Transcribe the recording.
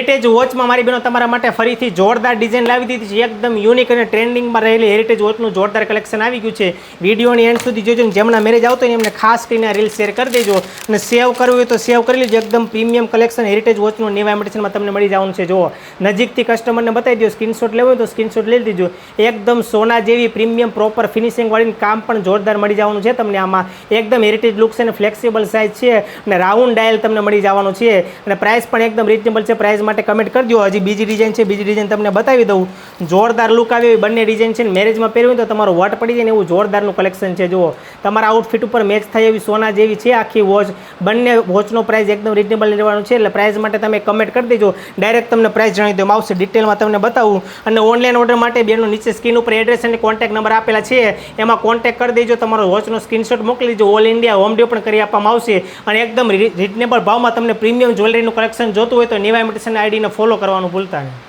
Heritage વોચમાં મારી બહેનો તમારા માટે ફરીથી જોરદાર ડિઝાઇન લાવી દીધી છે. એકદમ યુનિક અને ટ્રેન્ડિંગમાં રહેલી હેરિટેજ વોચનું જોરદાર કલેક્શન આવી ગયું છે. વિડીયોની એન્ડ સુધી જોજો ને જેમના મેરેજ આવતો હોય એમને ખાસ કરીને આ રીલ શેર કરી દેજો અને સેવ કરવું હોય તો સેવ કરી લેજો. એકદમ પ્રીમિયમ કલેક્શન હેરિટેજ વોચનું ન્યૂ ઇમિટેશનમાં તમને મળી જવાનું છે. જુઓ નજીકથી કસ્ટમરને બતાવી દો, સ્ક્રીનશોટ લેવો હોય તો સ્ક્રીનશોટ લઈ દીજો. એકદમ સોના જેવી પ્રીમિયમ પ્રોપર ફિનિશિંગ વાળીને કામ પણ જોરદાર મળી જવાનું છે તમને. આમાં એકદમ હેરિટેજ લુક છે અને ફ્લેક્સિબલ સાઇઝ છે અને રાઉન્ડ ડાયલ તમને મળી જવાનું છે અને પ્રાઇસ પણ એકદમ રિઝનેબલ છે. પ્રાઇસ માટે કમેન્ટ કરી દો. હજી બીજી ડિઝાઇન છે, બીજી ડિઝાઇન તમને બતાવી દઉં. જોરદાર લુક આવે એવી બંને ડિઝાઇન છે. મેરેજમાં પહેરવી તો તમારો વટ પડી જાય ને એવું જોરદારનું કલેક્શન છે. જુઓ તમારા આઉટફિટ ઉપર મેચ થાય એવી સોના જેવી છે આખી વોચ. બંને વોચનો પ્રાઇસ એકદમ રિઝનેબલ રહેવાનું છે એટલે પ્રાઇસ માટે તમે કમેન્ટ કરી દેજો. ડાયરેક્ટ તમને પ્રાઇસ જણાવી દેવામાં આવશે. ડિટેલમાં તમને બતાવું. અને ઓનલાઈન ઓર્ડર માટે બેનો નીચે સ્ક્રીન ઉપર એડ્રેસ અને કોન્ટેક્ટ નંબર આપેલા છે, એમાં કોન્ટેક્ટ કરી દેજો. તમારો વોચનો સ્ક્રીનશોટ મોકલી દેજો. ઓલ ઇન્ડિયા હોમ ડિલિવરી પણ કરી આપવામાં આવશે અને એકદમ રિઝનેબલ ભાવમાં તમને પ્રીમિયમ જ્વેલરીનું કલેક્શન જોતું હોય તો ન્યૂ ઇમિટેશન આઈડીને ફોલો કરવાનું ભૂલતા નહીં.